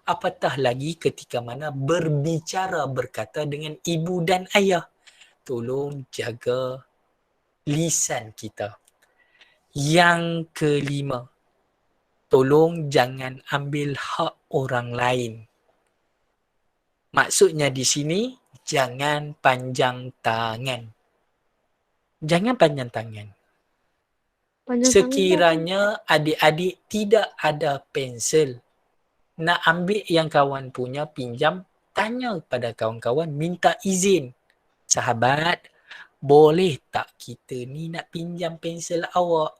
apatah lagi ketika mana berbicara berkata dengan ibu dan ayah. Tolong jaga lisan kita. Yang kelima, tolong jangan ambil hak orang lain. Maksudnya di sini, jangan panjang tangan. Jangan panjang tangan. Sekiranya adik-adik tidak ada pensel, nak ambil yang kawan punya, pinjam, tanya pada kawan-kawan, minta izin. Sahabat, boleh tak kita ni nak pinjam pensel awak?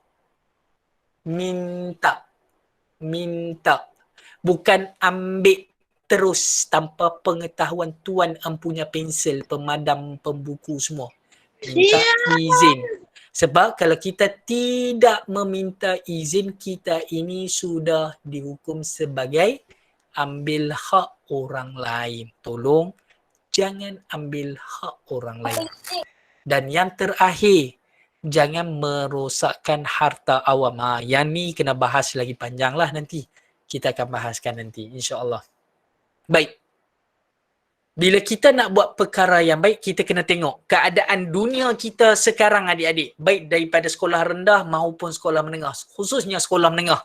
Minta. Bukan ambil terus tanpa pengetahuan tuan empunya pensel, pemadam, pembuku semua. Minta izin. Sebab kalau kita tidak meminta izin, kita ini sudah dihukum sebagai ambil hak orang lain. Tolong jangan ambil hak orang lain. Dan yang terakhir, jangan merosakkan harta awam. Yang ni kena bahas lagi panjang lah nanti. Kita akan bahaskan nanti, insya-Allah. Baik. Bila kita nak buat perkara yang baik, kita kena tengok keadaan dunia kita sekarang adik-adik. Baik daripada sekolah rendah maupun sekolah menengah. Khususnya sekolah menengah.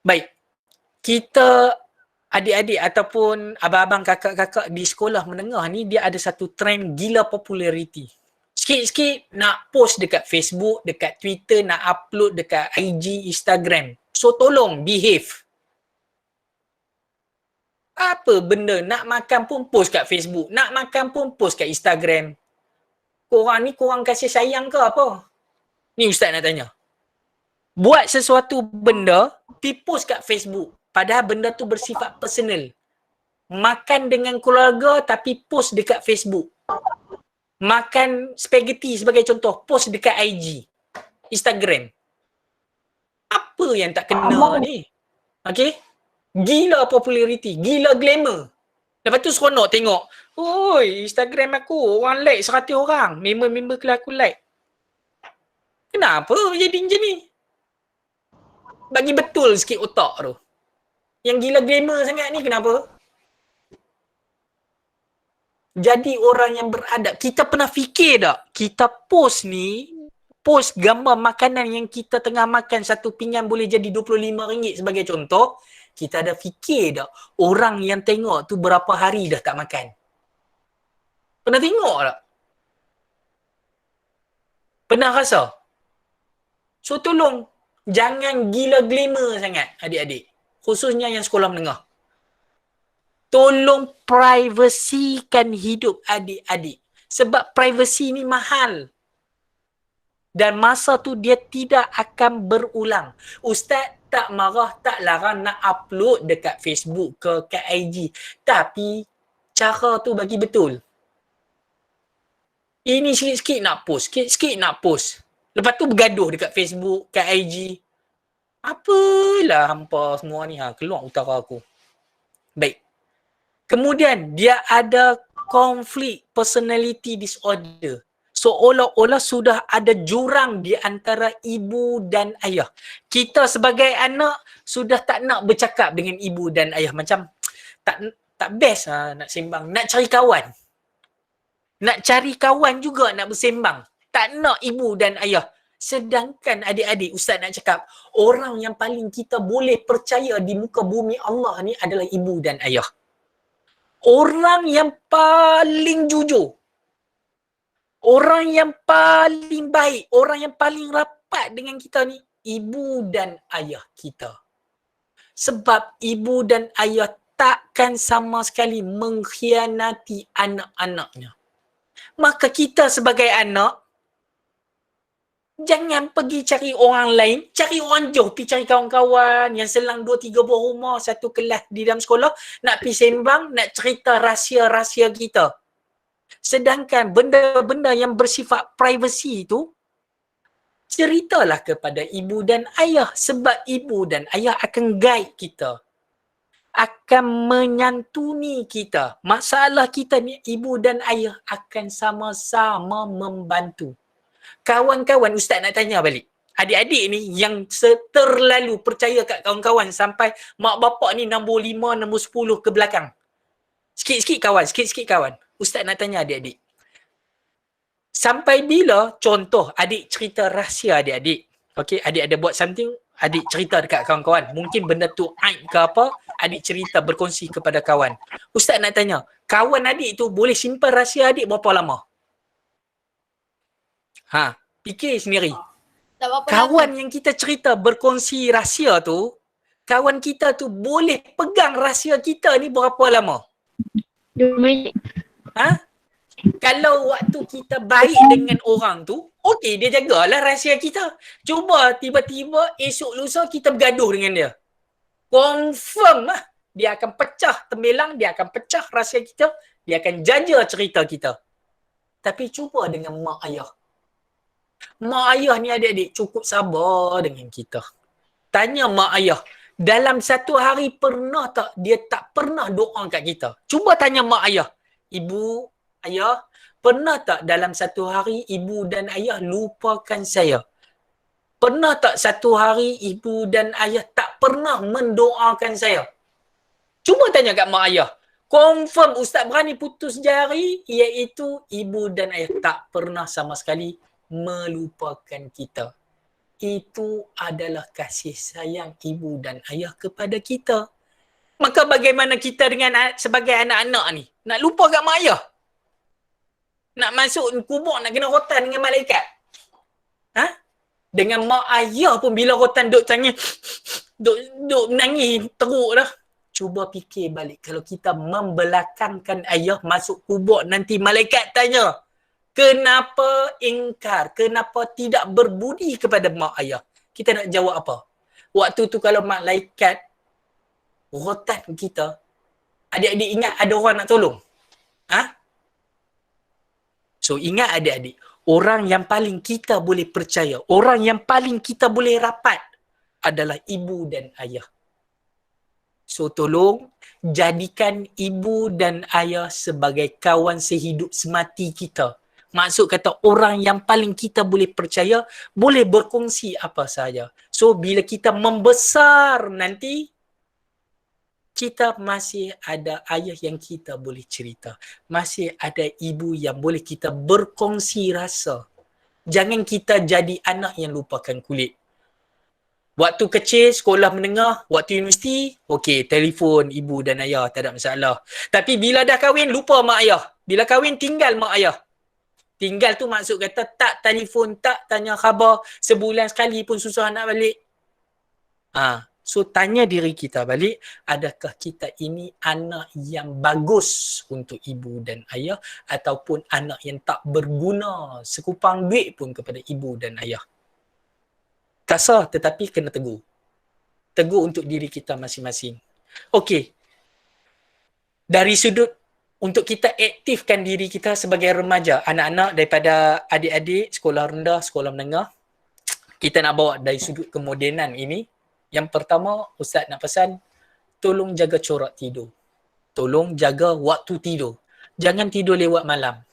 Baik. Kita adik-adik ataupun abang-abang kakak-kakak di sekolah menengah ni, dia ada satu trend gila populariti. Sikit-sikit nak post dekat Facebook, dekat Twitter, nak upload dekat IG, Instagram. So tolong behave. Apa benda nak makan pun post kat Facebook, nak makan pun post kat Instagram. Korang ni korang kasih sayang ke apa? Ni ustaz nak tanya. Buat sesuatu benda, pi post kat Facebook. Padahal benda tu bersifat personal. Makan dengan keluarga tapi post dekat Facebook. Makan spaghetti sebagai contoh, post dekat IG, Instagram. Apa yang tak kena ni? Okay? Gila populariti, gila glamour. Lepas tu seronok tengok, oi, Instagram aku, orang like 100 orang. Member-member kelas aku like. Kenapa jadi macam ni? Bagi betul sikit otak tu. Yang gila glamour sangat ni kenapa? Jadi orang yang beradab. Kita pernah fikir tak? Kita post ni, post gambar makanan yang kita tengah makan, satu pinggan boleh jadi RM25 sebagai contoh. Kita ada fikir tak? Orang yang tengok tu berapa hari dah tak makan? Pernah tengok tak? Pernah rasa? So tolong, jangan gila glamour sangat adik-adik. Khususnya yang sekolah menengah. Tolong privasikan hidup adik-adik. Sebab privasi ni mahal. Dan masa tu dia tidak akan berulang. Ustaz tak marah, tak larang nak upload dekat Facebook ke kat IG. Tapi cara tu bagi betul. Ini sikit-sikit nak post, sikit-sikit nak post. Lepas tu bergaduh dekat Facebook, kat IG. Apalah hampa semua ni, keluar utara aku. Baik. Kemudian dia ada konflik personality disorder. Seolah-olah sudah ada jurang di antara ibu dan ayah. Kita sebagai anak sudah tak nak bercakap dengan ibu dan ayah. Macam tak best nak sembang. Nak cari kawan. Nak cari kawan juga nak bersembang. Tak nak ibu dan ayah. Sedangkan adik-adik, ustaz nak cakap, orang yang paling kita boleh percaya di muka bumi Allah ni adalah ibu dan ayah. Orang yang paling jujur. Orang yang paling baik, orang yang paling rapat dengan kita ni, ibu dan ayah kita. Sebab ibu dan ayah takkan sama sekali mengkhianati anak-anaknya. Maka kita sebagai anak, jangan pergi cari orang lain, cari orang jauh, pergi cari kawan-kawan yang selang 2-3 buah rumah, satu kelas di dalam sekolah, nak pergi sembang, nak cerita rahsia-rahsia kita. Sedangkan benda-benda yang bersifat privacy itu, ceritalah kepada ibu dan ayah. Sebab ibu dan ayah akan guide kita. Akan menyantuni kita. Masalah kita ni, ibu dan ayah akan sama-sama membantu. Kawan-kawan, ustaz nak tanya balik. Adik-adik ni yang terlalu percaya kat kawan-kawan sampai mak bapak ni nombor 5, nombor 10 ke belakang. Sikit-sikit kawan, sikit-sikit kawan. Ustaz nak tanya adik-adik. Sampai bila, contoh, adik cerita rahsia adik-adik. Okay, adik ada buat something, adik cerita dekat kawan-kawan. Mungkin benda tu aib ke apa, adik cerita, berkongsi kepada kawan. Ustaz nak tanya, kawan adik tu boleh simpan rahsia adik berapa lama? Fikir sendiri. Kawan yang kita cerita berkongsi rahsia tu, kawan kita tu boleh pegang rahsia kita ni berapa lama? 2 minit. Kalau waktu kita baik dengan orang tu, okey, dia jagalah rahsia kita. Cuba tiba-tiba esok lusa kita bergaduh dengan dia. Confirm lah. Dia akan pecah tembelang, dia akan pecah rahsia kita, dia akan jaja cerita kita. Tapi cuba dengan mak ayah. Mak ayah ni adik-adik cukup sabar dengan kita. Tanya mak ayah, dalam satu hari pernah tak dia tak pernah doa kat kita? Cuba tanya mak ayah. Ibu, ayah, Pernah tak dalam satu hari ibu dan ayah lupakan saya? Pernah tak satu hari ibu dan ayah tak pernah mendoakan saya? Cuba tanya kat mak ayah. Confirm Ustaz berani putus jari, iaitu ibu dan ayah tak pernah sama sekali melupakan kita. Itu adalah kasih sayang ibu dan ayah kepada kita. Maka bagaimana kita dengan sebagai anak-anak ni? Nak lupa kat mak ayah? Nak masuk kubur, nak kena rotan dengan malaikat? Ha? Dengan mak ayah pun bila rotan duk tangis, duk menangis teruk dah. Cuba fikir balik, kalau kita membelakangkan ayah masuk kubur, nanti malaikat tanya, kenapa ingkar? Kenapa tidak berbudi kepada mak ayah? Kita nak jawab apa? Waktu tu kalau malaikat rotan kita, adik-adik ingat ada orang nak tolong? Ha? So ingat adik-adik, orang yang paling kita boleh percaya, orang yang paling kita boleh rapat adalah ibu dan ayah. So tolong jadikan ibu dan ayah sebagai kawan sehidup semati kita. Maksud kata orang yang paling kita boleh percaya, boleh berkongsi apa sahaja. So bila kita membesar nanti, kita masih ada ayah yang kita boleh cerita. Masih ada ibu yang boleh kita berkongsi rasa. Jangan kita jadi anak yang lupakan kulit. Waktu kecil, sekolah menengah, waktu universiti, okey, telefon ibu dan ayah, tak ada masalah. Tapi bila dah kahwin, lupa mak ayah. Bila kahwin, tinggal mak ayah. Tinggal tu maksud kata tak telefon, tak tanya khabar, sebulan sekali pun susah nak balik. So tanya diri kita balik, adakah kita ini anak yang bagus untuk ibu dan ayah ataupun anak yang tak berguna sekupang duit pun kepada ibu dan ayah? Kasar tetapi kena tegur. Tegur untuk diri kita masing-masing. Okey. Dari sudut untuk kita aktifkan diri kita sebagai remaja, anak-anak daripada adik-adik sekolah rendah, sekolah menengah, kita nak bawa dari sudut kemodenan ini. Yang pertama, Ustaz nak pesan, tolong jaga corak tidur. Tolong jaga waktu tidur. Jangan tidur lewat malam.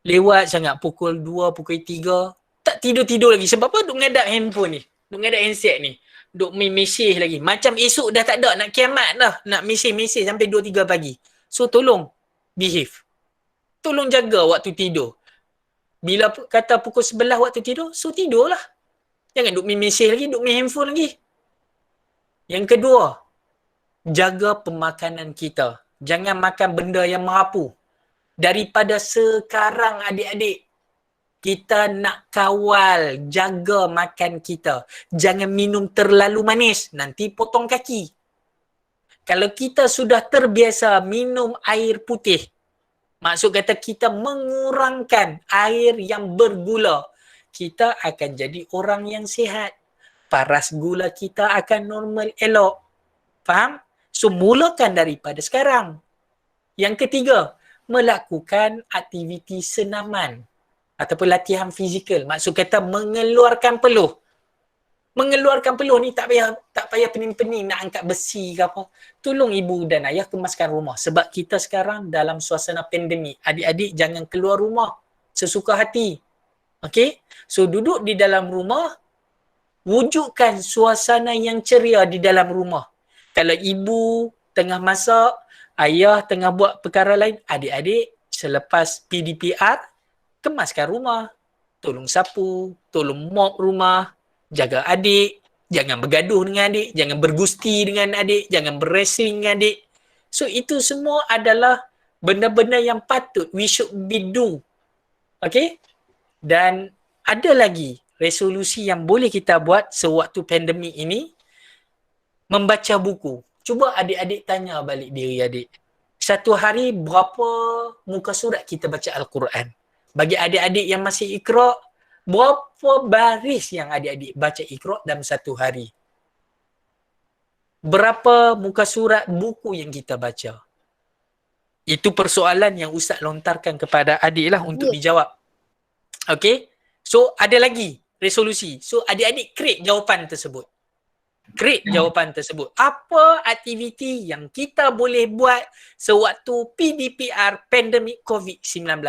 Lewat sangat pukul 2, pukul 3, tak tidur-tidur lagi. Sebab apa? Duk ngadap handphone ni. Duk ngadap handset ni. Duk mesej lagi. Macam esok dah tak ada. Nak kiamat dah. Nak mesej sampai 2-3 pagi. So tolong behave. Tolong jaga waktu tidur. Bila kata pukul 11 waktu tidur, so tidurlah. Jangan duk mesej lagi, duk main handphone lagi. Yang kedua, jaga pemakanan kita. Jangan makan benda yang merapu. Daripada sekarang adik-adik, kita nak kawal, jaga makan kita. Jangan minum terlalu manis, nanti potong kaki. Kalau kita sudah terbiasa minum air putih, maksud kata kita mengurangkan air yang bergula, kita akan jadi orang yang sihat. Paras gula kita akan normal elok. Faham? So mulakan daripada sekarang. Yang ketiga, melakukan aktiviti senaman ataupun latihan fizikal. Maksud kata mengeluarkan peluh. Mengeluarkan peluh ni tak payah pening-pening nak angkat besi ke apa. Tolong ibu dan ayah kemaskan rumah. Sebab kita sekarang dalam suasana pandemik. Adik-adik jangan keluar rumah sesuka hati. Okay? So duduk di dalam rumah, wujudkan suasana yang ceria di dalam rumah. Kalau ibu tengah masak, ayah tengah buat perkara lain, adik-adik selepas PDPR, kemaskan rumah. Tolong sapu, tolong mop rumah, jaga adik, jangan bergaduh dengan adik, jangan bergusti dengan adik, jangan berwrestling dengan adik. So itu semua adalah benda-benda yang patut we should be do. Okay? Dan ada lagi resolusi yang boleh kita buat sewaktu pandemik ini, membaca buku. Cuba adik-adik tanya balik diri adik. Satu hari berapa muka surat kita baca Al-Quran? Bagi adik-adik yang masih Iqra', berapa baris yang adik-adik baca Iqra' dalam satu hari? Berapa muka surat buku yang kita baca? Itu persoalan yang Ustaz lontarkan kepada adik lah untuk dijawab. Okay? So, ada lagi resolusi. So, adik-adik create jawapan tersebut. Create jawapan tersebut. Apa aktiviti yang kita boleh buat sewaktu PDPR, pandemik COVID-19?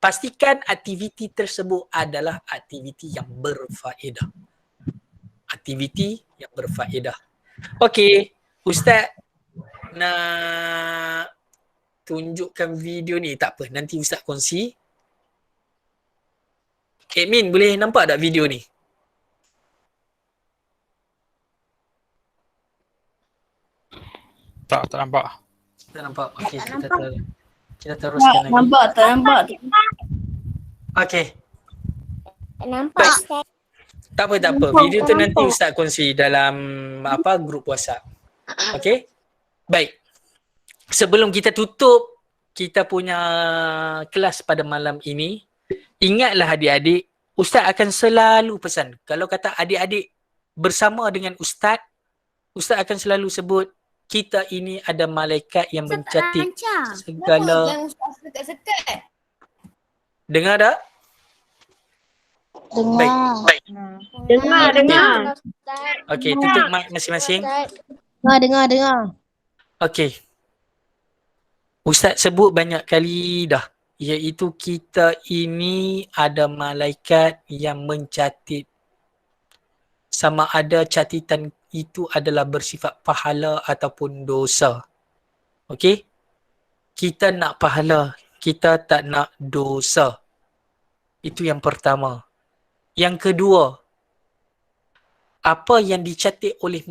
pastikan aktiviti tersebut adalah aktiviti yang berfaedah. Aktiviti yang berfaedah. Okey, Ustaz nak tunjukkan video ni. Tak apa, nanti Ustaz kongsi. Admin boleh nampak tak video ni? Tak nampak. Tak nampak. Okey, kita Tak teruskan lagi. nampak, tak nampak. Okey. Nampak Ustaz. Tak apa. Video tu nanti Ustaz kongsi dalam grup WhatsApp. Okey? Baik. Sebelum kita tutup kita punya kelas pada malam ini, ingatlah adik-adik, Ustaz akan selalu pesan. Kalau kata adik-adik bersama dengan Ustaz akan selalu sebut kita ini ada malaikat yang mencatat segala. Jangan sekat-sekat. Dengar tak? Baik. Dengar. Okey, tutup mic masing-masing. Dengar. Okey. Ustaz sebut banyak kali dah, iaitu kita ini ada malaikat yang mencatat. Sama ada catatan itu adalah bersifat pahala ataupun dosa. Okey? Kita nak pahala, kita tak nak dosa. Itu yang pertama. Yang kedua, apa yang dicatat oleh